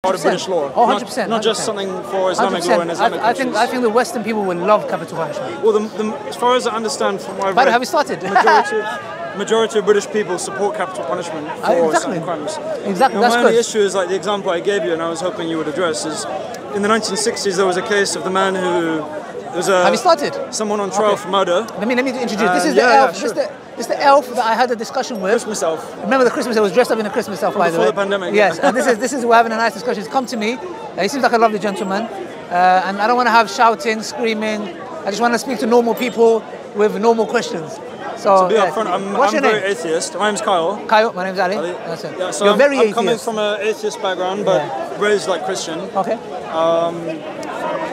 part of British law. Oh, 100%. Not just something for Islamic law and Islamic countries. I think the Western people would love capital punishment. Well, as far as I understand from what I've By the way, read, have we started? majority of British people support capital punishment for certain crimes. Exactly. Now, my only issue is like the example I gave you, and I was hoping you would address, is in the 1960s there was a case of the man who have you started? Someone on trial for murder. Let me introduce. This is the elf. Sure. This is the elf that I had a discussion with. Christmas elf. Remember the Christmas elf was dressed up in a Christmas elf, by the way. Before the pandemic. Yes, and this is we're having a nice discussion. He's come to me. He seems like a lovely gentleman, and I don't want to have shouting, screaming. I just want to speak to normal people with normal questions. So to be upfront, I'm very atheist. My name's Kyle. Kyle, my name's Ali. That's it. Yeah, so You're I'm very atheist. coming from an atheist background, but raised like Christian. Okay.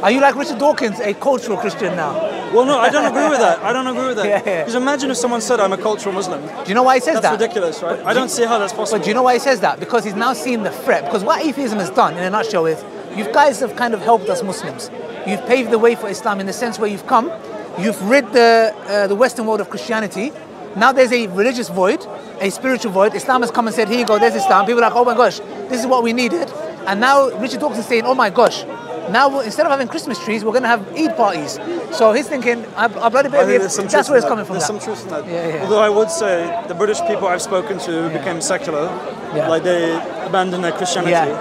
Are you like Richard Dawkins, a cultural Christian now? Well, no, I don't agree with that. Because imagine if someone said I'm a cultural Muslim. Do you know why he says that? That's ridiculous, right? I don't see how that's possible. But do you know why he says that? Because he's now seen the threat. Because what atheism has done, in a nutshell, is you guys have kind of helped us Muslims. You've paved the way for Islam in the sense where you've come, you've rid the Western world of Christianity. Now there's a religious void, a spiritual void. Islam has come and said, here you go, there's Islam. People are like, oh my gosh, this is what we needed. And now Richard Dawkins is saying, oh my gosh, now instead of having Christmas trees, we're going to have Eid parties. So he's thinking, I've bloody bit that's where it's coming from. There's some truth in that. Yeah. Although I would say the British people I've spoken to became secular, like they abandoned their Christianity.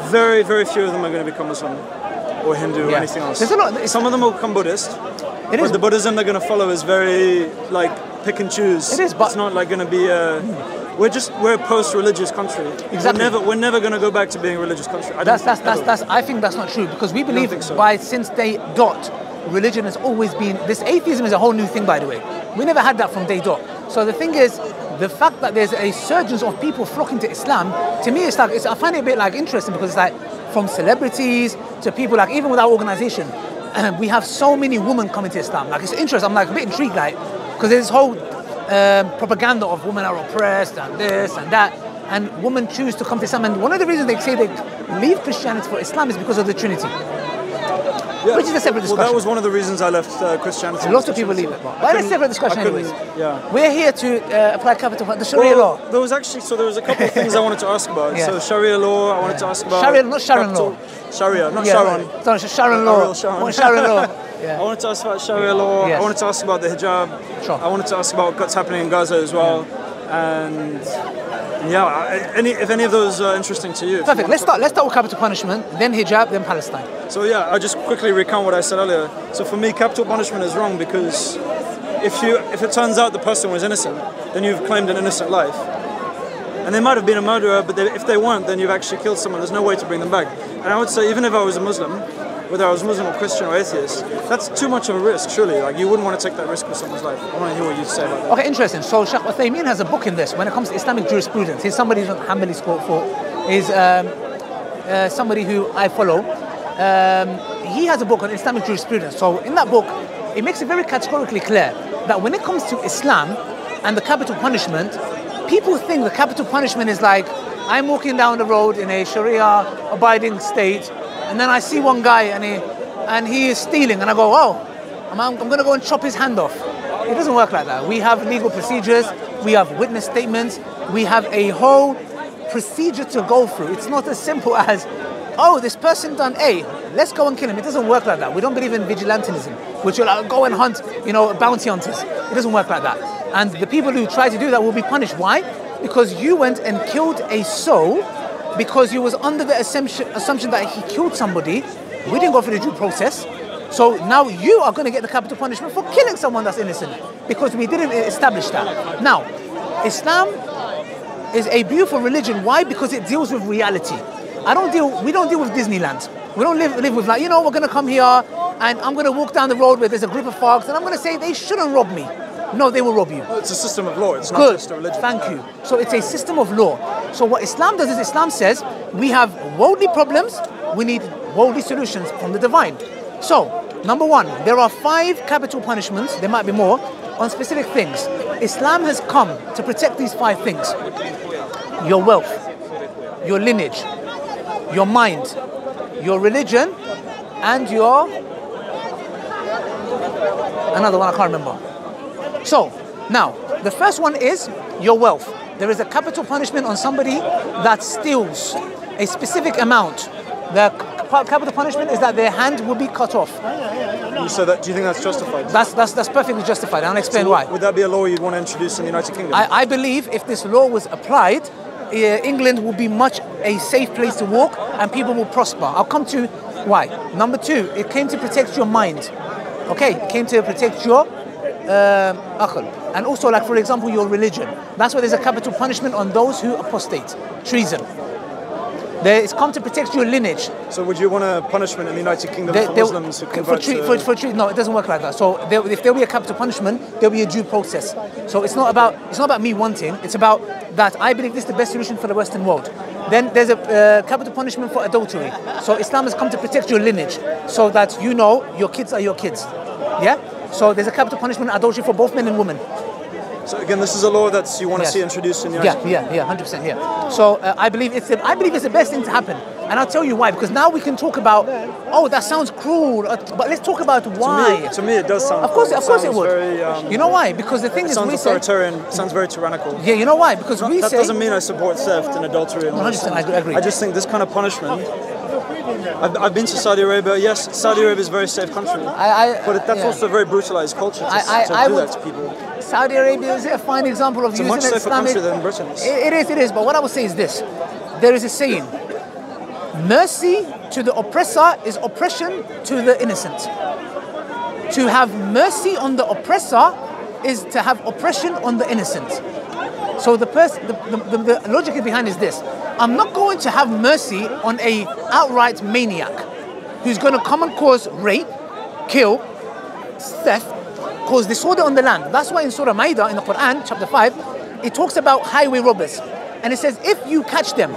Very, very few of them are going to become Muslim or Hindu or anything else. Some of them will become Buddhist. But the Buddhism they're going to follow is very like pick and choose. It is, but it's not like going to be we're a post-religious country. Exactly. We're never going to go back to being a religious country. I think that's not true, because we believe since day dot, religion has always been, this atheism is a whole new thing, by the way. We never had that from day dot. So the thing is, the fact that there's a surge of people flocking to Islam, to me, I find it a bit like interesting, because it's like from celebrities to people, like even with our organization, we have so many women coming to Islam. Like it's interesting. I'm like a bit intrigued, like, because there's this whole propaganda of women are oppressed and this and that, and women choose to come to Islam. And one of the reasons they say they leave Christianity for Islam is because of the Trinity. Yeah. Which is a separate discussion. Well, that was one of the reasons I left Christianity. Lots of people leave it, but that's a separate discussion anyways. Yeah. We're here to apply capital the Sharia law. There was a couple of things I wanted to ask about. So Sharia law, I wanted to ask about... Sharia, not Sharon law. Sharia, not Sharon. Sorry, Sharon law. Sharon law. I wanted to ask about Sharia law. I wanted to ask about the hijab. Sure. I wanted to ask about what's happening in Gaza as well. And if any of those are interesting to you. Perfect. Let's start with capital punishment, then hijab, then Palestine. So I'll just quickly recount what I said earlier. So for me, capital punishment is wrong because if it turns out the person was innocent, then you've claimed an innocent life. And they might have been a murderer, but if they weren't, then you've actually killed someone. There's no way to bring them back. And I would say, even if I was a Muslim, whether I was Muslim or Christian or atheist, that's too much of a risk, surely. Like, you wouldn't want to take that risk with someone's life. I want to hear what you say about that. Okay, interesting. So Shaykh Uthaymeen has a book in this when it comes to Islamic jurisprudence. He's somebody who's on Hanbali school is somebody who I follow. He has a book on Islamic jurisprudence. So in that book, it makes it very categorically clear that when it comes to Islam and the capital punishment, people think the capital punishment is like, I'm walking down the road in a Sharia-abiding state, and then I see one guy and he is stealing, and I go, oh, I'm going to go and chop his hand off. It doesn't work like that. We have legal procedures, we have witness statements, we have a whole procedure to go through. It's not as simple as, oh, this person done A, let's go and kill him. It doesn't work like that. We don't believe in vigilantism, which will go and hunt, bounty hunters. It doesn't work like that. And the people who try to do that will be punished. Why? Because you went and killed a soul because you was under the assumption that he killed somebody. We didn't go through the due process. So now you are going to get the capital punishment for killing someone that's innocent because we didn't establish that. Now, Islam is a beautiful religion. Why? Because it deals with reality. We don't deal with Disneyland. We don't live with like, we're going to come here and I'm going to walk down the road where there's a group of thugs and I'm going to say they shouldn't rob me. No, they will rob you. Well, it's a system of law. It's not just a religion. Thank you. So it's a system of law. So what Islam does is Islam says we have worldly problems. We need worldly solutions from the divine. So, number one, there are 5 capital punishments. There might be more on specific things. Islam has come to protect these 5 things: your wealth, your lineage, your mind, your religion, and your another one I can't remember. So, now, the first one is your wealth. There is a capital punishment on somebody that steals. a specific amount, the capital punishment is that their hand will be cut off. So that, do you think that's justified? That's perfectly justified. I'll explain why. Would that be a law you'd want to introduce in the United Kingdom? I believe if this law was applied, England will be much a safe place to walk and people will prosper. I'll come to why. Number two, it came to protect your mind. Okay, it came to protect your aql. And also, like for example, your religion. That's why there's a capital punishment on those who apostate. Treason. It's come to protect your lineage. So would you want a punishment in the United Kingdom for Muslims who convert to... No, it doesn't work like that. So if there'll be a capital punishment, there'll be a due process. So it's not about me wanting, it's about that I believe this is the best solution for the Western world. Then there's a capital punishment for adultery. So Islam has come to protect your lineage so that you know your kids are your kids. Yeah? So there's a capital punishment adultery for both men and women. So again, this is a law that you want to see introduced in the United Kingdom? Yeah, 100%, yeah. So I believe it's the best thing to happen. And I'll tell you why, because now we can talk about, oh, that sounds cruel, but let's talk about why. To me it does sound Of course it would. Very, you know why? Because the thing is, sounds authoritarian, sounds very tyrannical. Yeah, you know why? Because that doesn't mean I support theft and adultery and all 100%, I agree. I just think this kind of punishment... I've been to Saudi Arabia. Yes, Saudi Arabia is a very safe country. But that's also a very brutalized culture to do that to people. Saudi Arabia is a fine example of using Islamic... It's a much safer country than Britain. It is. But what I would say is this. There is a saying. Mercy to the oppressor is oppression to the innocent. To have mercy on the oppressor is to have oppression on the innocent. So the logic behind is this. I'm not going to have mercy on a outright maniac who's going to come and cause rape, kill, theft, cause disorder on the land. That's why in Surah Ma'idah in the Quran, chapter 5, it talks about highway robbers. And it says, if you catch them,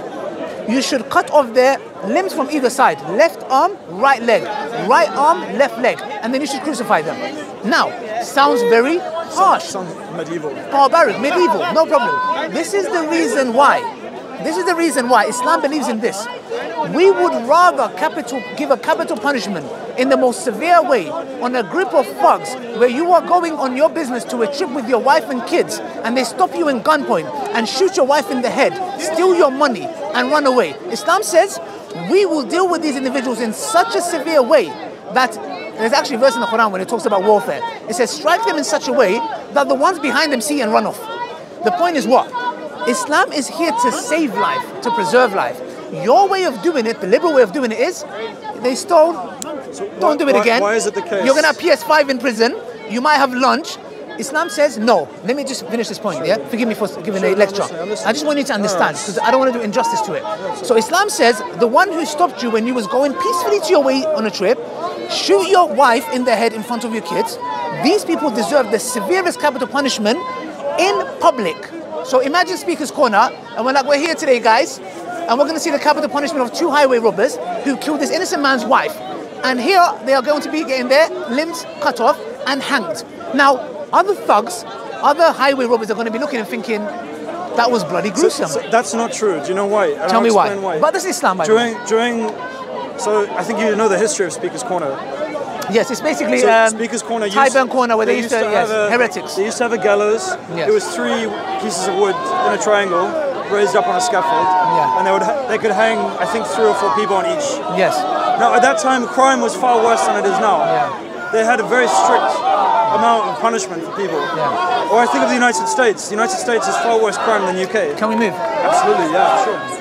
you should cut off their limbs from either side. Left arm, right leg. Right arm, left leg. And then you should crucify them. Now, sounds very harsh. Sounds medieval. Barbaric, medieval, no problem. This is the reason why. Islam believes in this. We would rather give a capital punishment in the most severe way on a group of thugs where you are going on your business to a trip with your wife and kids and they stop you in gunpoint and shoot your wife in the head, steal your money and run away. Islam says we will deal with these individuals in such a severe way that there's actually a verse in the Quran when it talks about warfare. It says strike them in such a way that the ones behind them see and run off. The point is what? Islam is here to save life, to preserve life. Your way of doing it, the liberal way of doing it is, they stole, don't do it again. Why is it the case? You're going to have PS5 in prison, you might have lunch. Islam says no. Let me just finish this point, yeah? Forgive me for giving a lecture. I just want you to understand, because I don't want to do injustice to it. So Islam says, the one who stopped you when you was going peacefully to your way on a trip, shoot your wife in the head in front of your kids, these people deserve the severest capital punishment in public. So imagine Speaker's Corner, and we're here today, guys, and we're going to see the capital punishment of 2 highway robbers who killed this innocent man's wife. And here they are going to be getting their limbs cut off and hanged. Now, other thugs, other highway robbers are going to be looking and thinking, that was bloody gruesome. So that's not true. Do you know why? Tell me why. But this is Islam, by the way. So I think you know the history of Speaker's Corner. Yes, it's basically Speaker's Corner. Tyburn Corner, where they used to have heretics. They used to have a gallows. Yes. It was 3 pieces of wood in a triangle, raised up on a scaffold, and they could hang, I think, 3 or 4 people on each. Yes. Now, at that time, crime was far worse than it is now. Yeah. They had a very strict amount of punishment for people. Yeah. Or I think of the United States. The United States is far worse crime than the UK. Can we move? Absolutely, yeah, sure.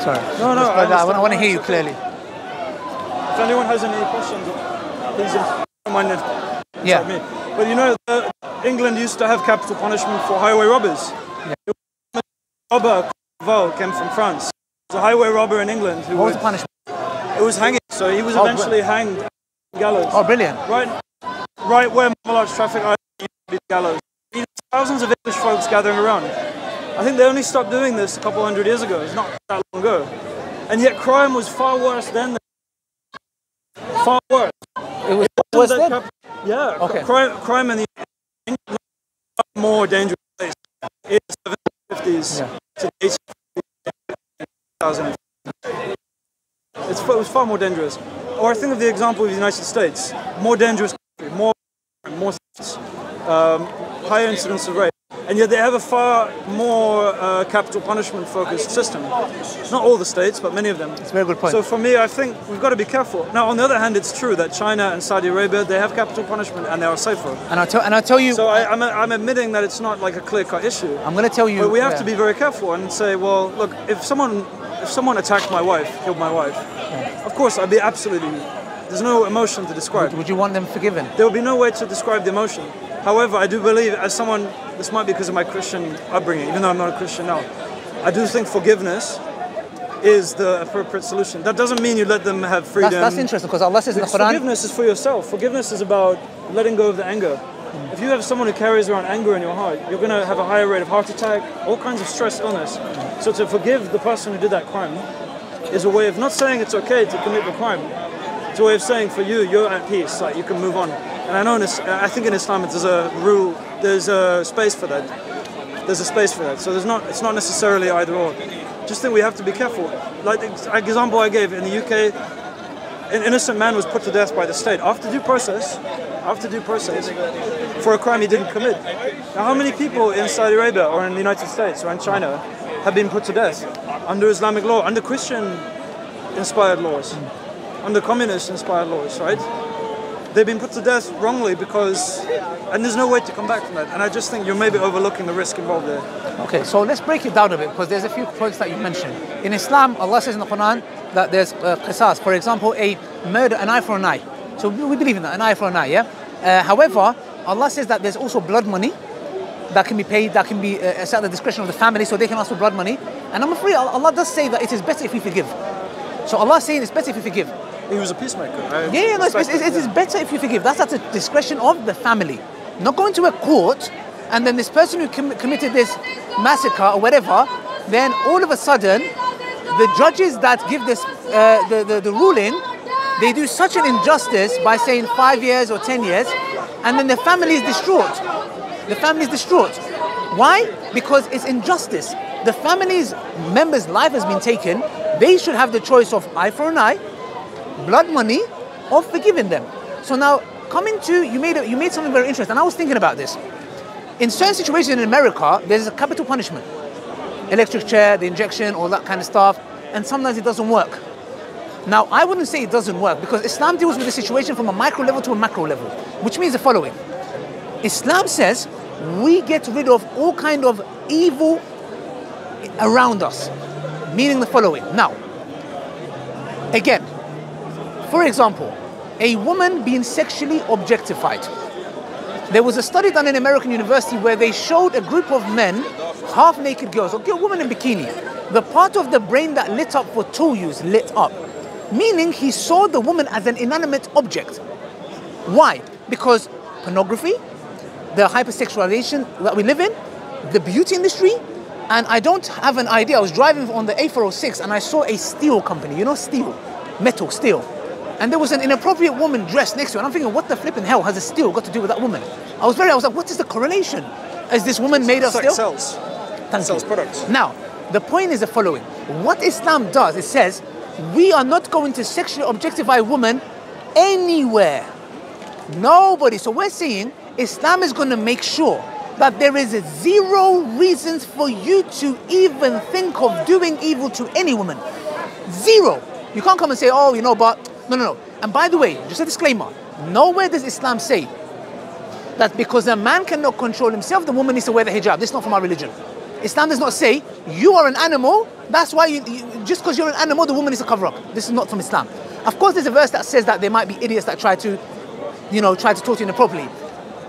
Sorry. No, I want to hear you clearly. If anyone has any questions, please don't mind it. Yeah. Me. But you know, England used to have capital punishment for highway robbers. Yeah. Robber came from France. There was a highway robber in England who what was the punishment? It was hanging. So he was eventually hanged on the gallows. Oh, brilliant. Right where large traffic are, used to be the gallows. Thousands of English folks gathering around. I think they only stopped doing this a couple 100 years ago. It's not that long ago. And yet crime was far worse then. Far worse. It was worse then? Yeah. Okay. Crime in the England was a more dangerous place. In the 70s, 50s to the 80s, 2000. It was far more dangerous. Or I think of the example of the United States, more dangerous country, more thefts, higher incidence of rape, and yet they have a far more capital punishment focused system. Not all the states, but many of them. It's a very good point. So for me, I think we've got to be careful. Now, on the other hand, it's true that China and Saudi Arabia, they have capital punishment and they are safer. And I'll tell you. So I'm admitting that it's not like a clear-cut issue. I'm going to tell you. But we have to be very careful and say, well, look, if someone attacked my wife, killed my wife, of course I'd be absolutely. There's no emotion to describe. Would you want them forgiven? There would be no way to describe the emotion. However, I do believe, as someone, this might be because of my Christian upbringing, even though I'm not a Christian now, I do think forgiveness is the appropriate solution. That doesn't mean you let them have freedom. That's interesting, because Allah says in the Quran... Forgiveness is for yourself. Forgiveness is about letting go of the anger. If you have someone who carries around anger in your heart, you're going to have a higher rate of heart attack, all kinds of stress, illness. So to forgive the person who did that crime is a way of not saying it's okay to commit the crime. It's a way of saying for you, you're at peace, like you can move on. And I know I think in Islam there's a rule, there's a space for that. There's a space for that. So it's not necessarily either or. Just think we have to be careful. Like the example I gave, in the UK, an innocent man was put to death by the state after due process, for a crime he didn't commit. Now how many people in Saudi Arabia or in the United States or in China have been put to death under Islamic law, under Christian-inspired laws, under communist-inspired laws, right? They've been put to death wrongly and there's no way to come back from that. And I just think you're maybe overlooking the risk involved there. Okay, so let's break it down a bit, because there's a few points that you mentioned. In Islam, Allah says in the Quran that there's qisas. For example, a murder, an eye for an eye. So we believe in that, an eye for an eye, yeah? However, Allah says that there's also blood money that can be paid, that can be set at the discretion of the family, so they can ask for blood money. And I'm afraid Allah does say that it is better if we forgive. So Allah is saying it's better if we forgive. He was a peacemaker. It is better if you forgive. That's at the discretion of the family. Not going to a court, and then this person who committed this massacre or whatever, then all of a sudden, the judges that give this the ruling, they do such an injustice by saying 5 years or 10 years, and then the family is distraught. The family is distraught. Why? Because it's injustice. The family's member's life has been taken. They should have the choice of eye for an eye, blood money, or forgiving them. So now, coming to, you made something very interesting, and I was thinking about this. In certain situations in America, there's a capital punishment. Electric chair, the injection, all that kind of stuff, and sometimes it doesn't work. Now, I wouldn't say it doesn't work, because Islam deals with the situation from a micro level to a macro level, which means the following. Islam says we get rid of all kind of evil around us, meaning the following. Now, again, for example, a woman being sexually objectified. There was a study done in American university where they showed a group of men, half-naked girls, or a woman in bikini. The part of the brain that lit up for tool use lit up, meaning he saw the woman as an inanimate object. Why? Because pornography, the hypersexualization that we live in, the beauty industry, and I don't have an idea. I was driving on the A406 and I saw a steel company, you know, steel, metal, steel. And there was an inappropriate woman dressed next to it. And I'm thinking, what the flipping hell has a steel got to do with that woman? I was like, what is the correlation? Is this woman made of steel? Sells products. Now, the point is the following. What Islam does, it says, we are not going to sexually objectify women anywhere. Nobody. So we're saying Islam is going to make sure that there is zero reasons for you to even think of doing evil to any woman. Zero. You can't come and say, oh, you know, but... No. And by the way, just a disclaimer. Nowhere does Islam say that because a man cannot control himself, the woman needs to wear the hijab. This is not from our religion. Islam does not say, you are an animal, that's why just because you're an animal, the woman needs to cover up. This is not from Islam. Of course, there's a verse that says that there might be idiots that try to talk to you inappropriately.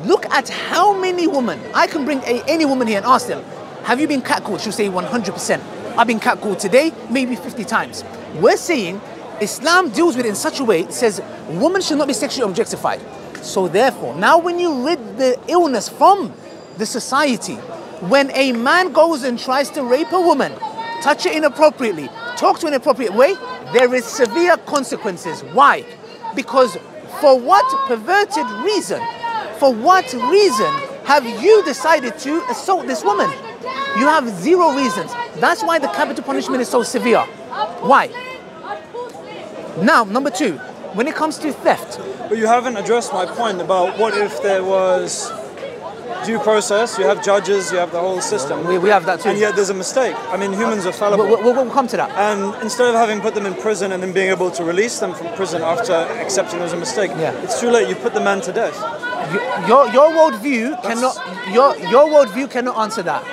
Look at how many women, I can bring any woman here and ask them, have you been catcalled? She'll say 100%. I've been catcalled today, maybe 50 times. We're saying Islam deals with it in such a way, it says women should not be sexually objectified. So therefore, now when you rid the illness from the society, when a man goes and tries to rape a woman, touch it inappropriately, talk to an inappropriate way, there is severe consequences. Why? Because for what perverted reason, have you decided to assault this woman? You have zero reasons. That's why the capital punishment is so severe. Why? Now, number two, when it comes to theft, But you haven't addressed my point about what if there was due process, you have judges, you have the whole system. we have that too. And yet there's a mistake. I mean, humans are fallible. We'll come to that. And instead of having put them in prison and then being able to release them from prison after accepting there's a mistake, it's too late. You put the man to death. Your worldview cannot. Your worldview cannot answer that.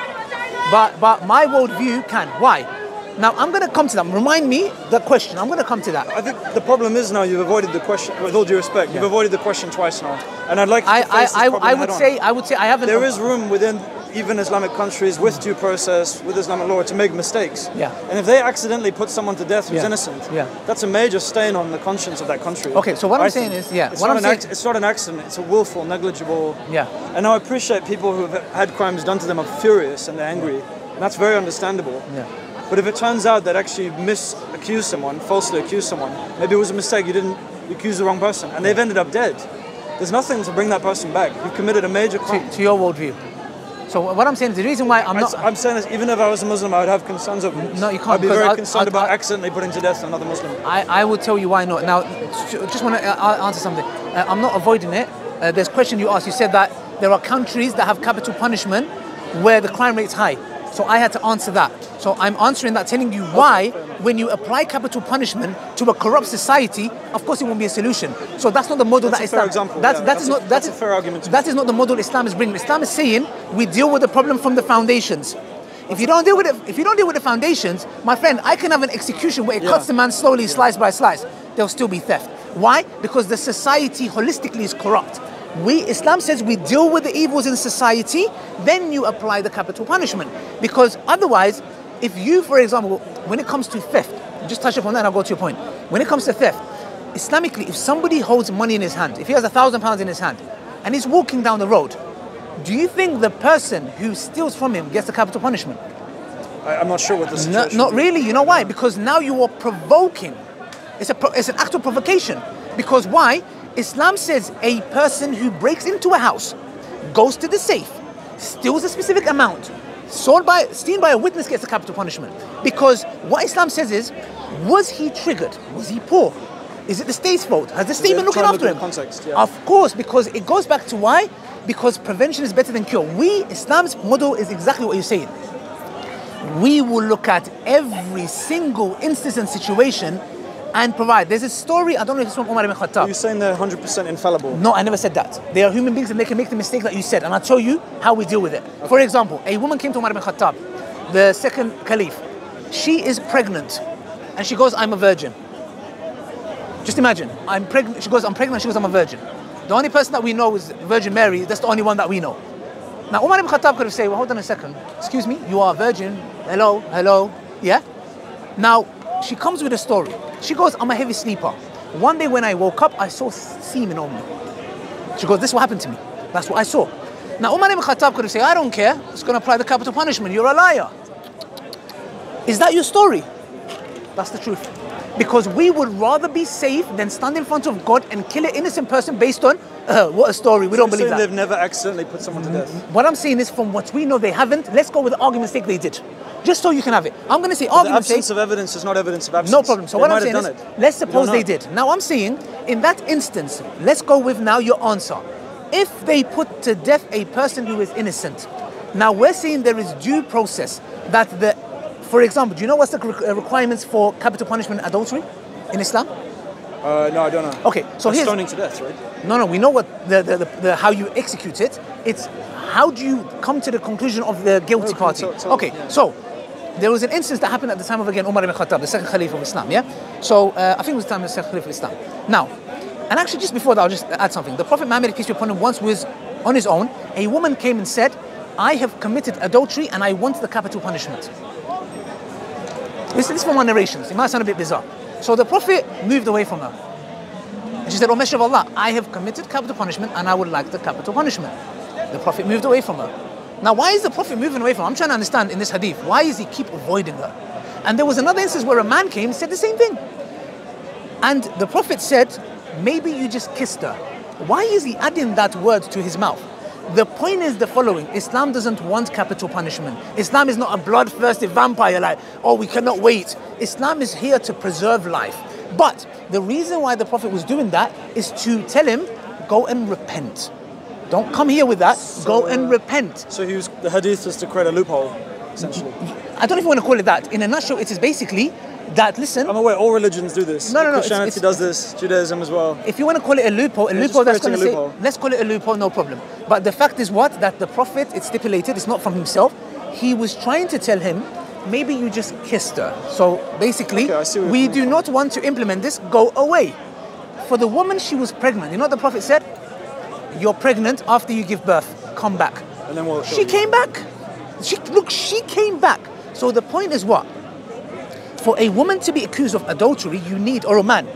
But my worldview can. Why? Now I'm going to come to that. Remind me the question. I'm going to come to that. I think the problem is now you've avoided the question. With all due respect, you've avoided the question twice now, and I'd like to face this problem I would say I haven't. There is room within even Islamic countries with due process, with Islamic law, to make mistakes. Yeah. And if they accidentally put someone to death who's innocent, that's a major stain on the conscience of that country. Okay. So what I'm saying is, it's not an accident. It's a willful, negligible. Yeah. And I appreciate people who have had crimes done to them are furious and they're angry, and that's very understandable. Yeah. But if it turns out that actually accused someone, falsely accused someone, maybe it was a mistake, you accused the wrong person, and they've ended up dead, there's nothing to bring that person back. You've committed a major crime. To your worldview. So what I'm saying is the reason why I'm saying is, even if I was a Muslim, I would have concerns over this. No, you can't. I'd be very concerned about accidentally putting to death another Muslim. I will tell you why not. Now, just want to answer something. I'm not avoiding it. There's a question you asked. You said that there are countries that have capital punishment where the crime rate's high. So I had to answer that. So I'm answering that, telling you why, when you apply capital punishment to a corrupt society, of course it won't be a solution. So that's not the model that Islam. That's a fair argument. That is not the model Islam is bringing. Islam is saying we deal with the problem from the foundations. If you don't deal with it, if you don't deal with the foundations, my friend, I can have an execution where it cuts the man slowly, slice by slice. There'll still be theft. Why? Because the society holistically is corrupt. Islam says we deal with the evils in society, then you apply the capital punishment. Because otherwise, if you, for example, when it comes to theft, just touch upon that and I'll go to your point. When it comes to theft, Islamically, if somebody holds money in his hand, if he has £1,000 in his hand, and he's walking down the road, do you think the person who steals from him gets the capital punishment? I'm not sure what the situation is. Not really. You know why? Because now you are provoking. It's an act of provocation. Because why? Islam says a person who breaks into a house, goes to the safe, steals a specific amount, seen by a witness gets a capital punishment. Because what Islam says is, was he triggered? Was he poor? Is it the state's fault? Has the state been looking after him? Context, Of course, because it goes back to why? Because prevention is better than cure. Islam's model is exactly what you're saying. We will look at every single instance and situation and provide. There's a story, I don't know if it's from Umar ibn Khattab. Are you saying they're 100% infallible? No, I never said that. They are human beings and they can make the mistake that you said. And I'll tell you how we deal with it. Okay. For example, a woman came to Umar ibn Khattab, the second caliph. She is pregnant. And she goes, I'm a virgin. Just imagine, I'm pregnant. She goes, I'm pregnant. She goes, I'm a virgin. The only person that we know is Virgin Mary. That's the only one that we know. Now, Umar ibn Khattab could have said, well, hold on a second. Excuse me, you are a virgin. Hello. Yeah? Now, she comes with a story. She goes, I'm a heavy sleeper. One day when I woke up, I saw semen on me. She goes, this is what happened to me. That's what I saw. Now, Umar ibn Khattab could have said, I don't care. It's going to apply the capital punishment. You're a liar. Is that your story? That's the truth. Because we would rather be safe than stand in front of God and kill an innocent person based on what a story. We don't believe that. They've never accidentally put someone to death. What I'm saying is, from what we know, they haven't. Let's go with the argument's sake they did. Just so you can have it. I'm going to say argument's sake. The absence of evidence is not evidence of absence. No problem. So what I'm saying is, let's suppose they did. Now I'm saying, in that instance, let's go with now your answer. If they put to death a person who is innocent, now we're saying there is due process that for example, do you know what's the requirements for capital punishment adultery in Islam? No, I don't know. Okay, so here's stoning to death, right? No, we know what the how you execute it. It's how do you come to the conclusion of the guilty party? So there was an instance that happened at the time of, again, Umar ibn Khattab, the second Caliph of Islam, yeah? So, I think it was the time of the second Caliph of Islam. Now, and actually just before that, I'll just add something. The Prophet Muhammad, peace be upon him, once was on his own. A woman came and said, I have committed adultery and I want the capital punishment. This is from one narrations. It might sound a bit bizarre. So the Prophet moved away from her. And she said, O Messenger of Allah, I have committed capital punishment and I would like the capital punishment. The Prophet moved away from her. Now, why is the Prophet moving away from her? I'm trying to understand in this hadith. Why does he keep avoiding her? And there was another instance where a man came and said the same thing. And the Prophet said, maybe you just kissed her. Why is he adding that word to his mouth? The point is the following. Islam doesn't want capital punishment. Islam is not a bloodthirsty vampire like, oh, we cannot wait. Islam is here to preserve life. But the reason why the Prophet was doing that is to tell him, go and repent. Don't come here with that. Go and repent. So the hadith is to create a loophole, essentially. I don't even want to call it that. In a nutshell, it is basically that, listen... I'm aware all religions do this. No. Christianity does this, Judaism as well. If you want to call it a loophole, that's going to say... Let's call it a loophole, no problem. But the fact is what? That the Prophet, it's stipulated, it's not from himself. He was trying to tell him, maybe you just kissed her. So basically, we do not want to implement this, go away. For the woman, she was pregnant. You know what the Prophet said? You're pregnant after you give birth. Come back. And then what? She came back. She came back. So the point is what? For a woman to be accused of adultery, you need, or a man,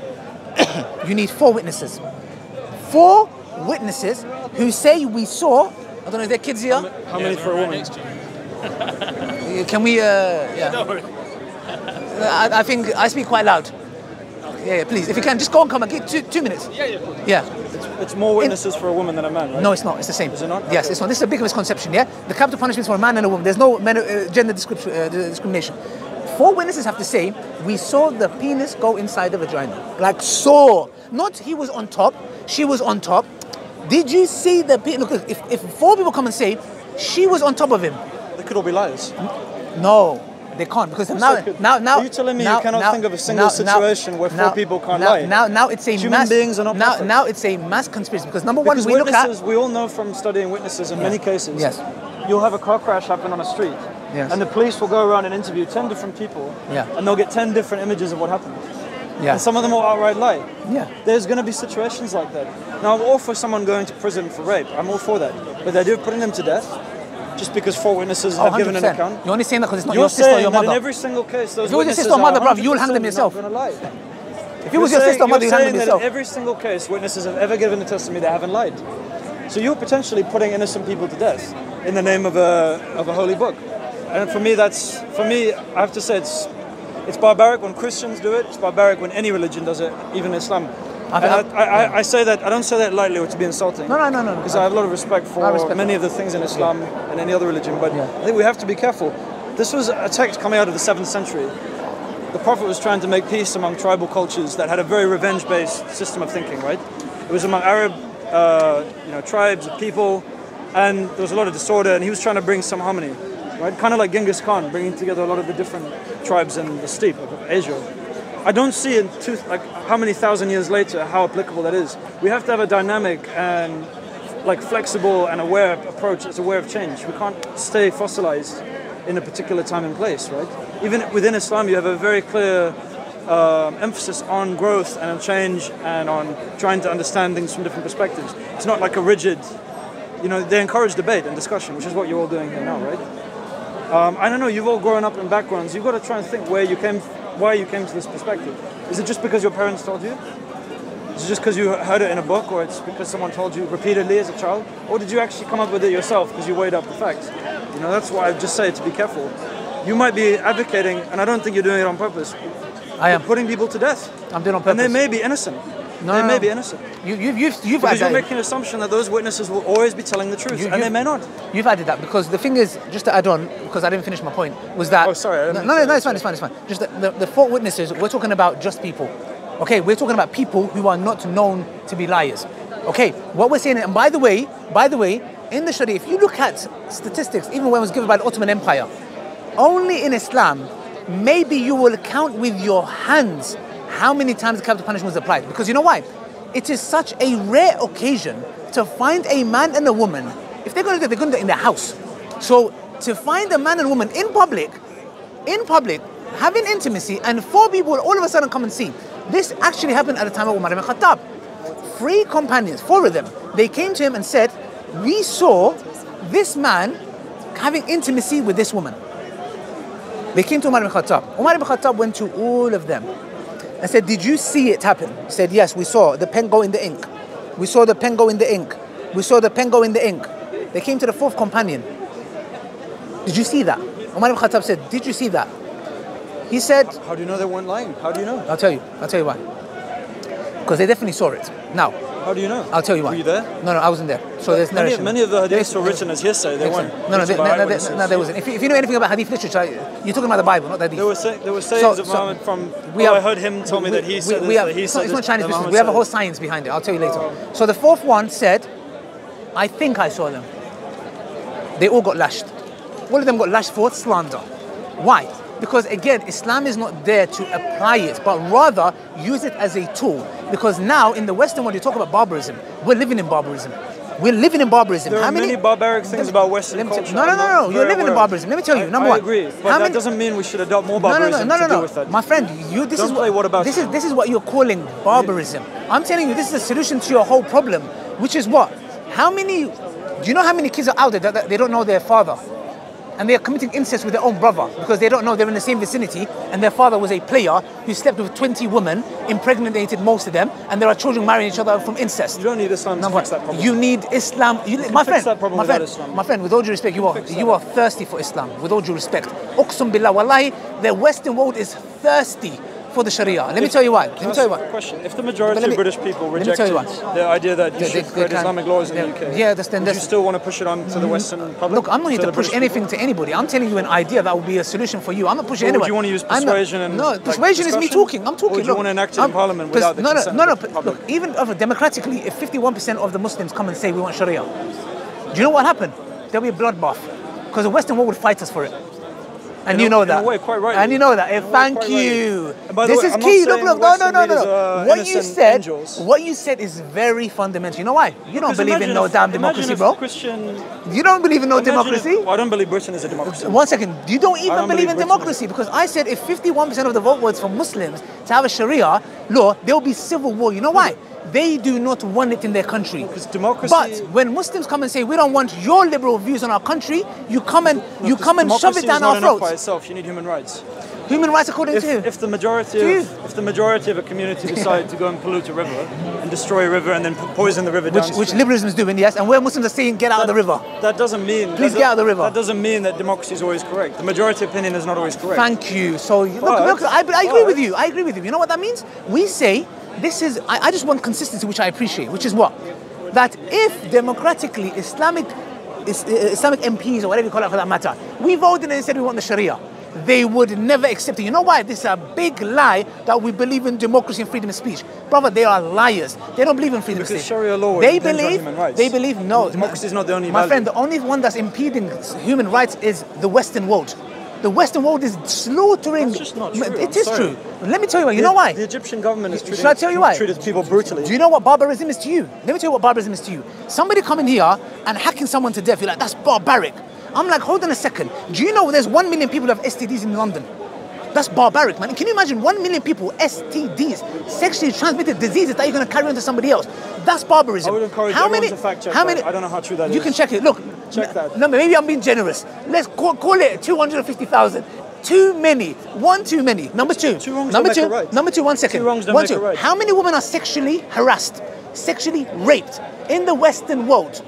you need 4 witnesses. 4 witnesses who say we saw, I don't know if they're kids here. How many for a woman? Can we, yeah. Don't worry. I think I speak quite loud. Yeah, please. If you can, just go and come and get 2 minutes. Yeah. It's more witnesses for a woman than a man, right? No, it's not. It's the same. Is it not? Yes, it's not. This is a big misconception, yeah? The capital punishment is for a man and a woman. There's no gender discrimination. 4 witnesses have to say, we saw the penis go inside the vagina. Like saw. Not he was on top, she was on top. Did you see the penis? Look, if 4 people come and say, she was on top of him. They could all be liars. No. They can't, because now. Are you telling me you cannot think of a single situation where 4 people can't lie? Now it's a Human beings are not perfect. Now it's a mass conspiracy, because number one, we look at. We all know from studying witnesses in many cases. Yes. You'll have a car crash happen on a street, and the police will go around and interview 10 different people, and they'll get 10 different images of what happened. Yeah. And some of them will outright lie. Yeah. There's going to be situations like that. Now, I'm all for someone going to prison for rape. I'm all for that. But the idea of putting them to death, just because 4 witnesses have given an account. You're only saying that because it's not your sister or your mother. In every single case, those if it was your sister or mother, bruv, you'll hang them yourself. If it was your sister or mother, you'll hang them yourself. In every single case, witnesses have ever given a testimony they haven't lied. So you're potentially putting innocent people to death in the name of a holy book. And for me, I have to say it's barbaric when Christians do it. It's barbaric when any religion does it, even Islam. I say that, I don't say that lightly or to be insulting. No. Because I have a lot of respect for many of the things in Islam and any other religion, but I think we have to be careful. This was a text coming out of the 7th century. The Prophet was trying to make peace among tribal cultures that had a very revenge-based system of thinking, right? It was among Arab tribes of people, and there was a lot of disorder, and he was trying to bring some harmony, right? Kind of like Genghis Khan, bringing together a lot of the different tribes in the steppe of Asia. I don't see how many thousand years later how applicable that is. We have to have a dynamic and flexible and aware approach that's aware of change. We can't stay fossilized in a particular time and place, right? Even within Islam, you have a very clear emphasis on growth and on change and on trying to understand things from different perspectives. It's not like a rigid, they encourage debate and discussion, which is what you're all doing here now, right? I don't know, you've all grown up in backgrounds. You've got to try and think why you came to this perspective. Is it just because your parents told you? Is it just because you heard it in a book, or it's because someone told you repeatedly as a child? Or did you actually come up with it yourself because you weighed up the facts? That's why I just say to be careful. You might be advocating, and I don't think you're doing it on purpose. I am putting people to death. I'm doing it on purpose. And they may be innocent. They may be innocent. You've because you're making an assumption that those witnesses will always be telling the truth, and they may not. You've added that, because the thing is, just to add on, because I didn't finish my point, was that... Oh, sorry. No, it's fine. Just the 4 witnesses, we're talking about just people. Okay, we're talking about people who are not known to be liars. Okay, what we're saying, and by the way, in the Sharia, if you look at statistics, even when it was given by the Ottoman Empire, only in Islam, maybe you will count with your hands how many times the capital punishment was applied. Because you know why? It is such a rare occasion to find a man and a woman. If they're going to do it, they're going to do it in their house. So to find a man and woman in public, having intimacy, and 4 people all of a sudden come and see. This actually happened at the time of Umar ibn Khattab. 3 companions, 4 of them, they came to him and said, we saw this man having intimacy with this woman. They came to Umar ibn Khattab. Umar ibn Khattab went to all of them and said, did you see it happen? He said, yes, we saw the pen go in the ink. We saw the pen go in the ink. We saw the pen go in the ink. They came to the 4th companion. Did you see that? Umar ibn Khattab said, did you see that? He said... How do you know they weren't lying? How do you know? I'll tell you why. Because they definitely saw it. Now, How do you know? I'll tell you why. Were you there? No, I wasn't there. So there's narration. Many of the hadiths were written as hearsay. They weren't. No, there wasn't. If you know anything about hadith literature, you're talking about the Bible, not the hadith. There were sayings of Muhammad from. I heard him tell me that he said this. It's not Chinese business. We have a whole science behind it. I'll tell you later. So the fourth one said, I think I saw them. They all got lashed. All of them got lashed for slander. Why? Because again, Islam is not there to apply it, but rather use it as a tool. Because now in the Western world, you talk about barbarism. We're living in barbarism. We're living in barbarism. There are many barbaric things about Western culture. No. You're living in barbarism. Let me tell you. Number one. I agree, but that doesn't mean we should adopt more barbarism to deal with that. My friend, this is what you're calling barbarism. I'm telling you, this is a solution to your whole problem, which is what? Do you know how many kids are out there that they don't know their father? And they are committing incest with their own brother because they don't know they're in the same vicinity and their father was a player who slept with 20 women, impregnated most of them, and there are children marrying each other from incest. You don't need Islam to fix that problem. You need Islam. My friend, with all due respect, you are thirsty for Islam. With all due respect. Uqsum billah, wallahi, the Western world is thirsty for the Sharia. Let me tell you why. Question. If the majority of British people rejected the idea that you should create Islamic laws in the UK, would you still want to push it on to the Western public? Look, I'm not here to push anything to anybody. I'm telling you an idea that will be a solution for you. I'm not pushing anyone. Would you want to use persuasion No, persuasion is me talking. I'm talking. Or do you want to enact it in Parliament without the consent of the public? Look, even democratically, if 51% of the Muslims come and say we want Sharia, do you know what happened? There'll be a bloodbath because the Western world would fight us for it. And you know that. In a way, quite right. And you know that. Thank you. This is key. Look. No. What you said is very fundamental. You know why? You don't believe in no damn democracy, bro. You don't believe in no democracy? I don't believe Britain is a democracy. One second. You don't even believe in democracy because I said if 51% of the vote was for Muslims to have a Sharia law, there will be civil war. You know why? They do not want it in their country. Because democracy. But when Muslims come and say we don't want your liberal views on our country, you come and shove it down our throats. By itself, you need human rights. Human rights according to if the majority of a community decide to go and pollute a river and destroy a river and then poison the river downstream, which liberalism is doing, yes, and where Muslims are saying get out of the river. That doesn't mean please get out of the river. That doesn't mean that democracy is always correct. The majority opinion is not always correct. Thank you. So look, I agree with you. I agree with you. You know what that means? We say this is. I just want consistency, which I appreciate. Which is what? That if democratically Islamic MPs or whatever you call it for that matter, we voted and said we want the Sharia, they would never accept it. You know why? This is a big lie that we believe in democracy and freedom of speech. Brother, they are liars. They don't believe in freedom of speech. Sharia law they believe no. Democracy is not the only My value. friend, the only one that's impeding human rights is the Western world. The Western world is slaughtering. That's just not true. It is true. Let me tell you why. You know why? The Egyptian government is treating, Shall I tell you why? treated people brutally. Do you know what barbarism is to you? Let me tell you what barbarism is to you. Somebody coming here and hacking someone to death, you're like, that's barbaric. I'm like, hold on a second. Do you know there's 1 million people who have STDs in London? That's barbaric, man. Can you imagine 1 million people, STDs, sexually transmitted diseases that you're going to carry on to somebody else? That's barbarism. I would encourage everyone to fact check that. I don't know how true that is. You can check it. Look. Check that. No, maybe I'm being generous. Let's call it 250,000. Too many. One too many. Number two. Two wrongs don't make a right. Number two, 1 second. Two wrongs don't make a right. How many women are sexually harassed, sexually raped in the Western world?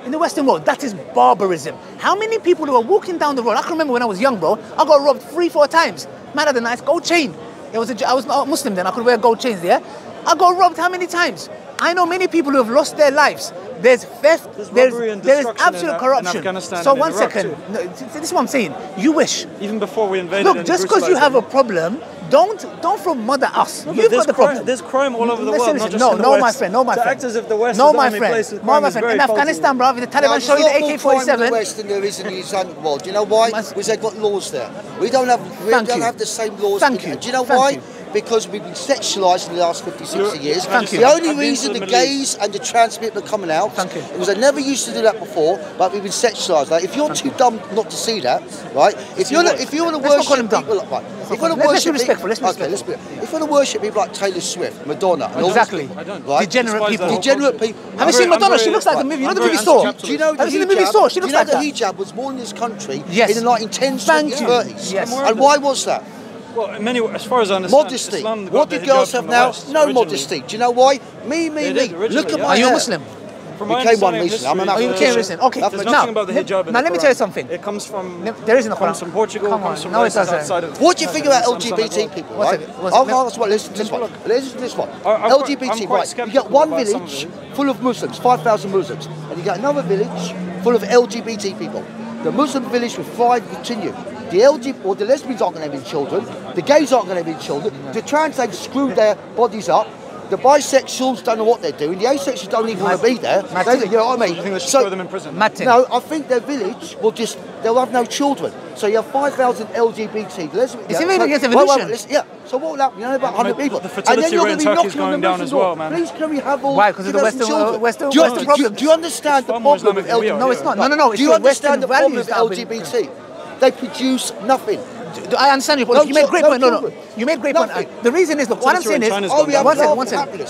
In the Western world, that is barbarism. How many people who are walking down the road? I can remember when I was young, bro. I got robbed 3-4 times. Man had a nice gold chain. I was not Muslim then. I could wear gold chains there. I got robbed how many times? I know many people who have lost their lives. There's theft. There is absolute corruption. So 1 second. No, this is what I'm saying. You wish. Even before we invaded. Look, just because you have a problem, don't throw mud at us. No, You've got the problem. There's crime all over the world, not just in the West. No, my friend. No, my friend. To act as if the West no, is the my only friend. place with No, crime my is friend. very In Afghanistan, bro, the Taliban show you the AK-47. There's more West than there is in the Islamic world. Do you know why? Because they've got laws there. We don't have the same laws. Thank you. Do you know why? Because we've been sexualised in the last 50, 60 years. Thank you. The only reason the gays and the trans people are coming out was they never used to do that before, but we've been sexualised. Like, if you're too dumb not to see that, right? If you want to worship people like, right? If you want to worship people, if you want to worship people like Taylor Swift, Madonna, and exactly, right? Degenerate people. Degenerate people. Have you seen Madonna? She looks like the movie. You know the movie Saw? Do you know have you seen the movie Saw? She looks like that. Do you know the hijab was born in this country in Yes. the 1910s, 20s, 30s? Yes. And why was that? Well, as far as I understand, modesty. Islam got What the do girls hijab have from the now? West No originally. modesty. Do you know why? Me. Look at my Are you hair. a Muslim? became one recently. I'm an Oh, you became recent. Okay, There's nothing about the hijab in now the let me Quran. tell you something. It comes from There is in the Quran. comes from Portugal. Come Comes on. from No, it places doesn't. outside of. What do you think about LGBT people, right? Listen to this one. Listen to this one. LGBT, right? You get one village full of Muslims, 5,000 Muslims, and you get another village full of LGBT people. The Muslim village will thrive and continue. The the lesbians aren't going to have any children. The gays aren't going to have any children. The trans, they've screwed their bodies up. The bisexuals don't know what they're doing. The asexuals don't even want to be there. You know what I mean? You think they should throw them in prison? No, I think their village will they'll have no children. So you have 5,000 LGBT lesbians. It's even against evolution. Yeah. So what will happen? You know, about 100 people. The fertility rate in Turkey is going down as well, man. Please, can we have all? Why? Because of the Western problem. Do you understand the problem with LGBT? No, it's not. No. Do you understand the problem with LGBT? They produce nothing. I understand your point. You made great point. No. You made great point. The reason is, look, what I'm saying is,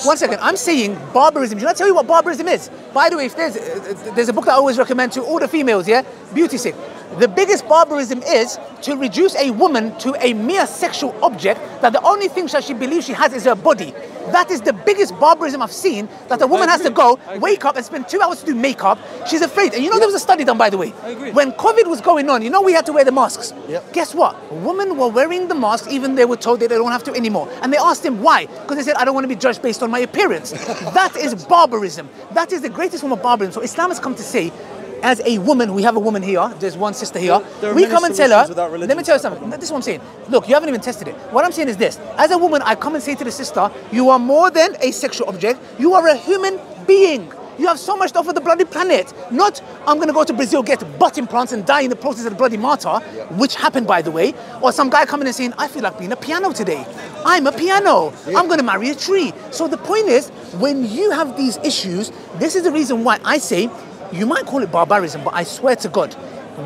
one second. I'm saying barbarism. Should I tell you what barbarism is? By the way, if there's a book that I always recommend to all the females, yeah? Beauty Sick. The biggest barbarism is to reduce a woman to a mere sexual object that the only thing that she believes she has is her body. That is the biggest barbarism I've seen, that a woman has to go, wake up and spend 2 hours to do makeup. She's afraid. And you know there was a study done, by the way. When COVID was going on, you know we had to wear the masks. Guess what? Women were wearing the masks even they were told that they don't have to anymore. And they asked him why. Because they said, I don't want to be judged based on my appearance. That is barbarism. That is the greatest form of barbarism. So Islam has come to say, as a woman, we have a woman here, there's one sister here, we come and tell her, let me tell you something, this is what I'm saying. Look, you haven't even tested it. What I'm saying is this, as a woman, I come and say to the sister, you are more than a sexual object, you are a human being. You have so much to offer the bloody planet. Not, I'm going to go to Brazil, get butt implants and die in the process of the bloody martyr, which happened, by the way. Or some guy coming and saying, I feel like being a piano today. I'm a piano. I'm going to marry a tree. So the point is, when you have these issues, this is the reason why I say, you might call it barbarism, but I swear to God,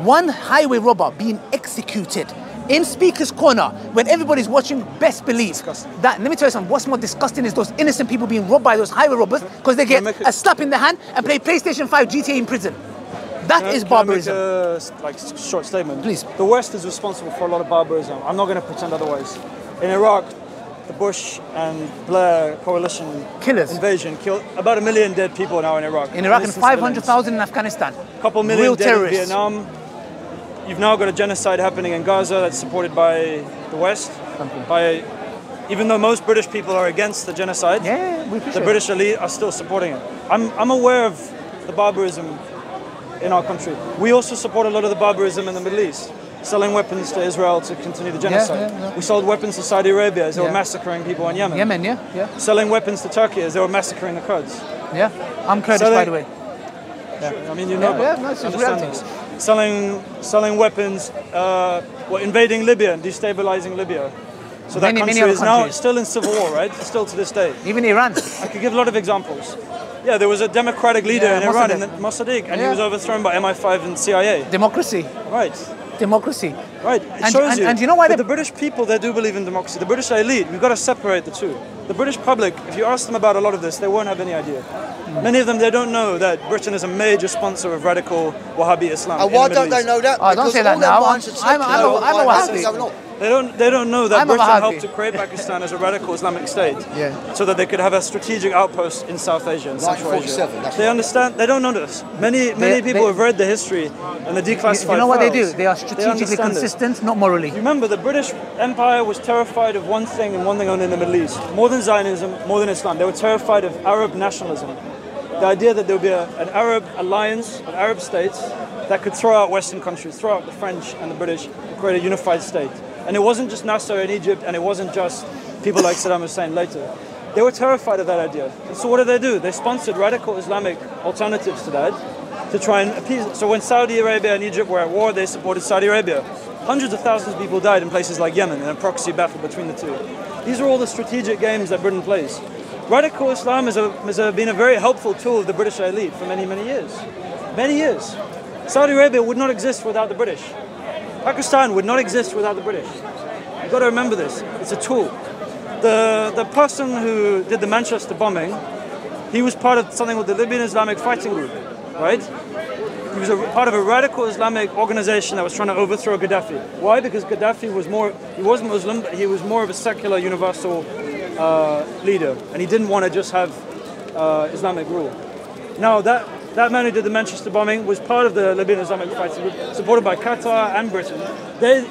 one highway robber being executed in Speaker's Corner when everybody's watching, best believe that. Let me tell you something, what's more disgusting is those innocent people being robbed by those highway robbers because they get a slap in the hand and play PlayStation 5 GTA in prison. That is barbarism. Can I make a short statement? Please. The West is responsible for a lot of barbarism. I'm not going to pretend otherwise. In Iraq, the Bush and Blair coalition invasion killed about 1 million dead people now in Iraq. In Iraq and 500,000 in Afghanistan. A couple million real dead terrorists. in Vietnam. You've now got a genocide happening in Gaza that's supported by the West. Even though most British people are against the genocide, the British elite are still supporting it. I'm aware of the barbarism in our country. We also support a lot of the barbarism in the Middle East. Selling weapons to Israel to continue the genocide. We sold weapons to Saudi Arabia as they were massacring people in Yemen. Selling weapons to Turkey as they were massacring the Kurds. I'm Kurdish, by the way. Sure. I mean, you know, understand this. Selling weapons, invading Libya and destabilizing Libya. So that country is now still in civil war, right? Still to this day. Even Iran. I could give a lot of examples. Yeah, there was a democratic leader in Iran, Mossadegh, and he was overthrown by MI5 and CIA. Democracy. Right. Democracy. Right. It shows you. And you know why the British people, they do believe in democracy. The British elite, we've got to separate the two. The British public, if you ask them about a lot of this, they won't have any idea. Many of them, they don't know that Britain is a major sponsor of radical Wahhabi Islam. And why don't they know that? Oh, don't say that now. I'm a Wahhabi. They don't know that Britain helped to create Pakistan as a radical Islamic state, so that they could have a strategic outpost in South Asia and Central Asia. They understand. They don't know this. Many people have read the history and the declassified. You know what they do? They are strategically consistent, not morally. You remember, the British Empire was terrified of one thing and one thing only in the Middle East. More than Zionism, more than Islam. They were terrified of Arab nationalism. The idea that there would be an Arab alliance of Arab states that could throw out Western countries, throw out the French and the British, and create a unified state. And it wasn't just Nasser in Egypt, and it wasn't just people like Saddam Hussein later. They were terrified of that idea. And so what did? They sponsored radical Islamic alternatives to that to try and appease it. So when Saudi Arabia and Egypt were at war, they supported Saudi Arabia. Hundreds of thousands of people died in places like Yemen in a proxy battle between the two. These are all the strategic games that Britain plays. Radical Islam has been a very helpful tool of the British elite for many, many years. Many years. Saudi Arabia would not exist without the British. Pakistan would not exist without the British. You've got to remember this. It's a tool. The person who did the Manchester bombing, he was part of something called the Libyan Islamic Fighting Group, right? He was part of a radical Islamic organization that was trying to overthrow Gaddafi. Why? Because Gaddafi he was Muslim, but he was more of a secular, universal leader, and he didn't want to just have Islamic rule. Now that man who did the Manchester bombing was part of the Libyan Islamic fighting group, supported by Qatar and Britain.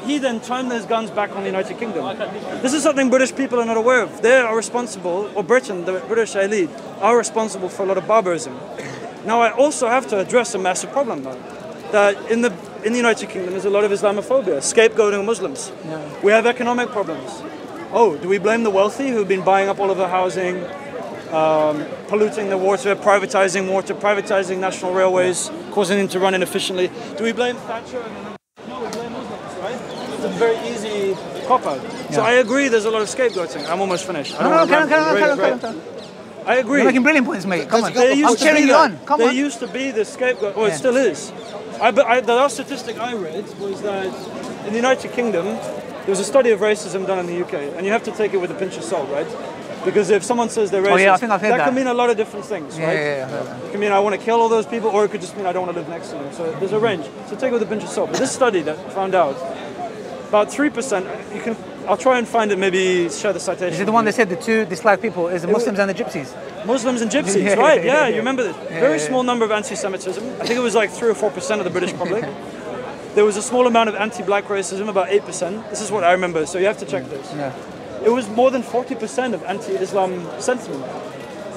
He then turned those guns back on the United Kingdom. This is something British people are not aware of. They are responsible, or Britain, the British elite, are responsible for a lot of barbarism. Now I also have to address a massive problem though, that in the United Kingdom there's a lot of Islamophobia, scapegoating Muslims. Yeah. We have economic problems. Oh, do we blame the wealthy who've been buying up all of the housing, polluting the water, privatizing national railways, causing them to run inefficiently? Do we blame Thatcher? No, we blame Muslims, right? It's a very easy cop-out. Yeah. So I agree there's a lot of scapegoating. I'm almost finished. Can I I agree. You're making brilliant points, mate. Come on. I'm cheering you on. Come on. There used to be the scapegoat, well, it still is. The last statistic I read was that in the United Kingdom, there was a study of racism done in the UK, and you have to take it with a pinch of salt, right? Because if someone says they're racist, I think I've heard that can mean a lot of different things, right? Yeah. It can mean I want to kill all those people, or it could just mean I don't want to live next to them. So there's a range. So take it with a pinch of salt. But this study that found out about 3%, I'll try and find it, maybe share the citation. Is it the one that said the two disliked people is the Muslims and the Gypsies? Muslims and Gypsies, right? Yeah, you remember this. Very small number of anti-Semitism. I think it was like 3 or 4% of the British public. There was a small amount of anti-black racism, about 8%. This is what I remember, so you have to check this. Yeah. It was more than 40% of anti-Islam sentiment.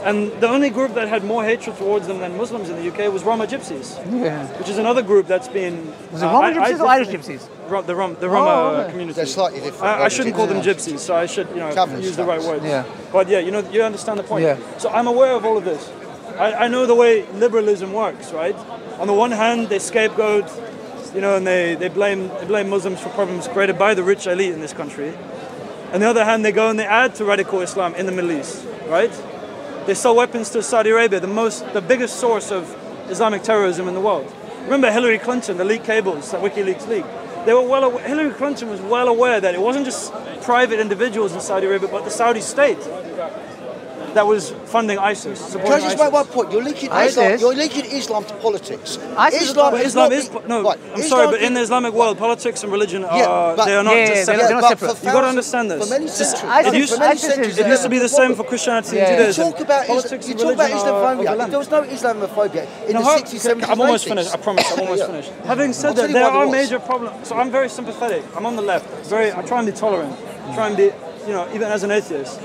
And the only group that had more hatred towards them than Muslims in the UK was Roma Gypsies, which is another group that's been... Was it Roma Gypsies or Irish Gypsies? The Roma community. They're slightly different. I shouldn't call them Gypsies, so I should use the right words. Yeah. But yeah, you understand the point. Yeah. So I'm aware of all of this. I know the way liberalism works, right? On the one hand, they scapegoat, and they blame Muslims for problems created by the rich elite in this country. On the other hand, they go and they add to radical Islam in the Middle East, right? They sell weapons to Saudi Arabia, the biggest source of Islamic terrorism in the world. Remember Hillary Clinton, the leaked cables that WikiLeaks leaked? Hillary Clinton was well aware that it wasn't just private individuals in Saudi Arabia, but the Saudi state that was funding ISIS. Can I just make one point? You're linking Islam to politics. Islam is I'm sorry, but in the Islamic world, politics and religion are not just separate. They're not separate. You've got to understand this. For many centuries, it used to be the same for Christianity and Judaism. You talk about Islamophobia. There was no Islamophobia in the 60s, 70s, I'm almost finished. I promise. I'm almost finished. Having said that, there are major problems. So I'm very sympathetic. I'm on the left. I try and be tolerant. Try and be, even as an atheist.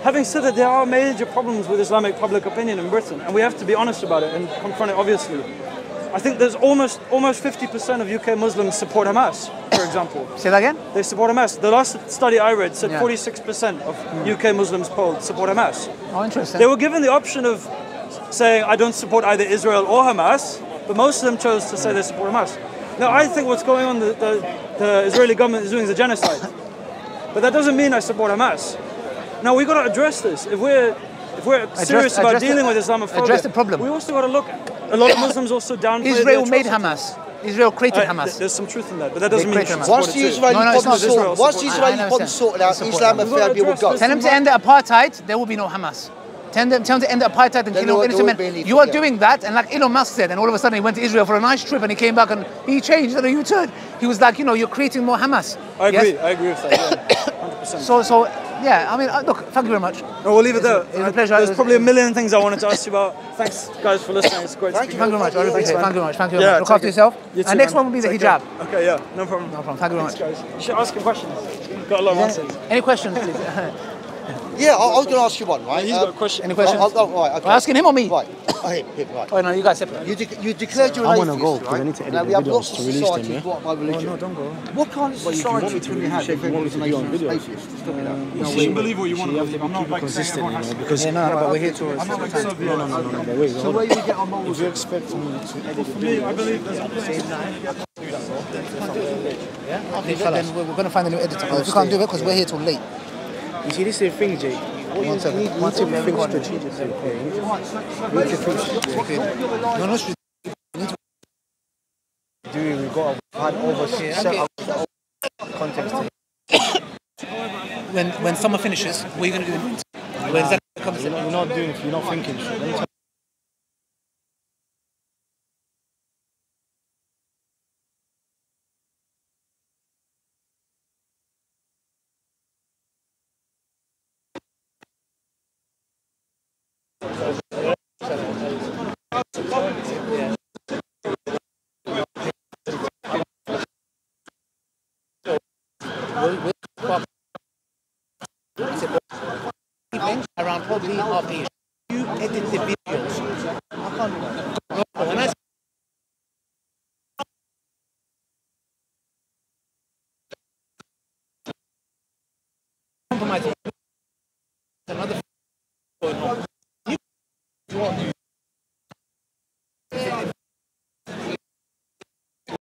Having said that, there are major problems with Islamic public opinion in Britain, and we have to be honest about it and confront it obviously. I think there's almost 50% of UK Muslims support Hamas, for example. Say that again? They support Hamas. The last study I read said 46% of UK Muslims polled support Hamas. Oh, interesting. They were given the option of saying, I don't support either Israel or Hamas, but most of them chose to say they support Hamas. Now, I think what's going on, the Israeli government is doing is a genocide. But that doesn't mean I support Hamas. Now we've got to address this. If we're serious about dealing with Islamophobia, address the problem. We also got to look. A lot of Muslims also downplay Israel made Hamas. Israel created Hamas. There's some truth in that, but that doesn't mean you should once the Israeli problem sorted out, Islamophobia will go. Tell them to end the apartheid. There will be no Hamas. Tell them to end the apartheid and kill innocent men. You are doing that, and like Elon Musk said, and all of a sudden he went to Israel for a nice trip, and he came back and he changed and a U-turn. He was like, you're creating more Hamas. I agree with that. Yeah, 100%. So yeah, I mean, look, thank you very much. No, we'll leave it there. It was a pleasure. There's probably a million things I wanted to ask you about. Thanks, guys, for listening. It's great. Thank you very much. I really appreciate it. Thank you very much. Thank you very much. Look after yourself. And next one will be the hijab. Okay, yeah, no problem. No problem. Thank you very much. Guys. You should ask him questions. Got a lot of answers. Any questions, please? Yeah, I was going to ask you one, right? He's got a question. Any questions? Right, okay. Asking him or me? Right. Right. Oh, no, you guys separate. You declared you're an atheist, go, right? I need to edit the videos to release them, yeah? What my religion. No, don't go. What kind of society can we have if everyone's an atheist? You shouldn't believe what you want to believe. I'm not like saying everyone has to. Because but we're here to... I'm not like saying no, wait. So where do we get our morals? If you expect me to edit For me, I believe there's a place. Yeah? Okay, then we're going to find a new editor. We can't do it because we're here till late. You see, this is the thing, Jake. You need to think strategically. You need to think strategically. No, not strategically. We've got over context. When summer finishes, what are you going to do? When that comes in? You're not doing it if you're not thinking.